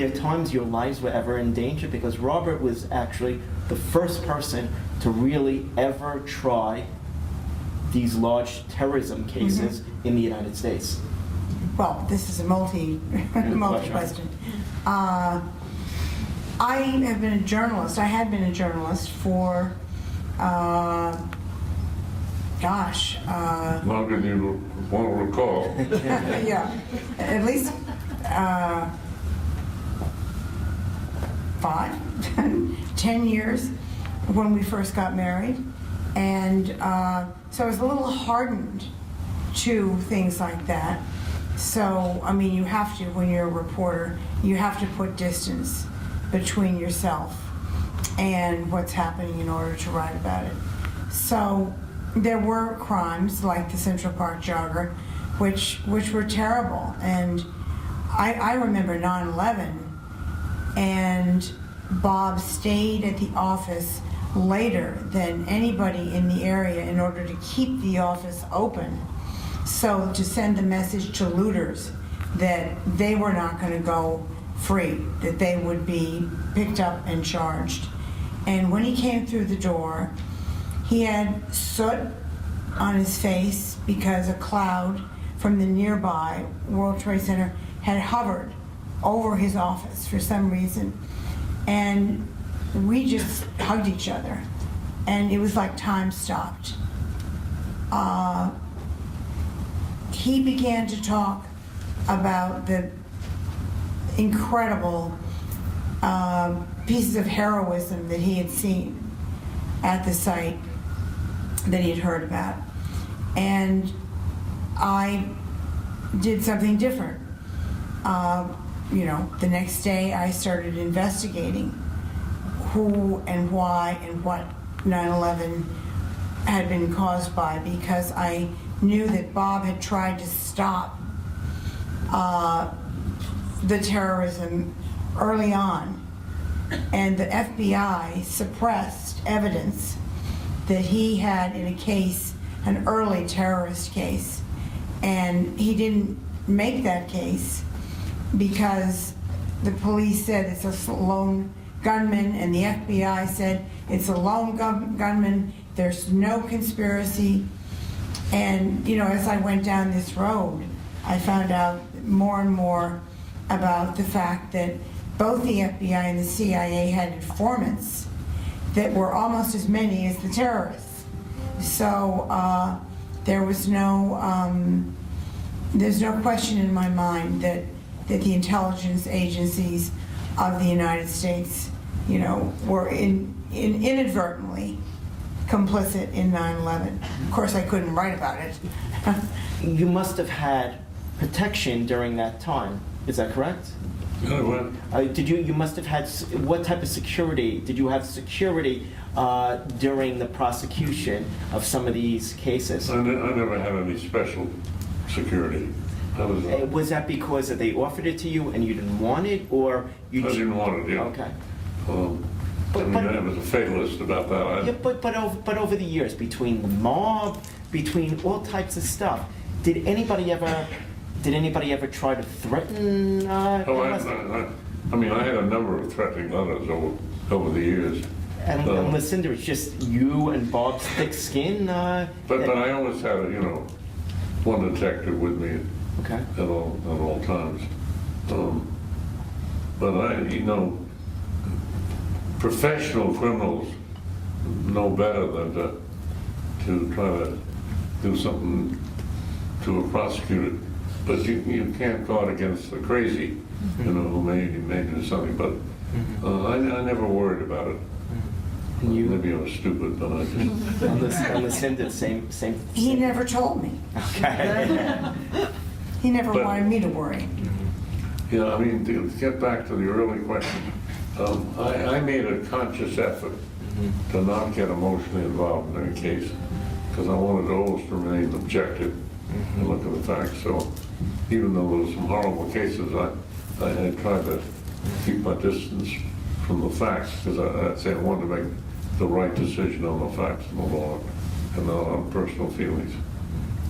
there times your lives were ever in danger? Because Robert was actually the first person to really ever try these large terrorism cases in the United States. Well, this is a multi-question. I have been a journalist. I had been a journalist for, longer than you want to recall. yeah, at least 10 years when we first got married. And so I was a little hardened to things like that. So, I mean, you have to, when you're a reporter, you have to put distance between yourself and what's happening in order to write about it. So there were crimes like the Central Park jogger, which were terrible. And I remember 9/11, and Bob stayed at the office later than anybody in the area in order to keep the office open, so to send the message to looters that they were not going to go free, that they would be picked up and charged. And when he came through the door, he had soot on his face because a cloud from the nearby World Trade Center had hovered over his office for some reason. And we just hugged each other, and it was like time stopped. He began to talk about the incredible pieces of heroism that he had seen at the site that he had heard about. And I did something different. The next day I started investigating who and why and what 9/11 had been caused by, because I knew that Bob had tried to stop the terrorism early on, and the FBI suppressed evidence that he had in a case, an early terrorist case, and he didn't make that case because the police said it's a lone gunman, and the FBI said it's a lone gunman, there's no conspiracy. And as I went down this road, I found out more and more about the fact that both the FBI and the CIA had informants that were almost as many as the terrorists. So there's no question in my mind that the intelligence agencies of the United States, were inadvertently complicit in 9/11. Of course, I couldn't write about it. You must have had protection during that time. Is that correct? You must have had, what type of security? Did you have security during the prosecution of some of these cases? I never had any special security. Was that because they offered it to you and you didn't want it, or you? I didn't want it, yeah. Okay. I was a fatalist about that. Yeah, but over the years, between the mob, between all types of stuff, did anybody ever try to threaten? I had a number of threatening letters over the years. And Lucinda, it's just you and Bob's thick skin. But I always had one detective with me. Okay. At all times. But professional criminals know better than to try to do something to a prosecutor. But you can't guard against the crazy, who may do something. But I never worried about it. Maybe I was stupid, but I just... And Lucinda, same. He never told me. Okay. He never wanted me to worry. Yeah, to get back to the early question, I made a conscious effort to not get emotionally involved in any case, because I wanted to always remain objective and look at the facts. So even though there were some horrible cases, I had tried to keep my distance from the facts, because I'd say I wanted to make the right decision on the facts and the law, and not on personal feelings.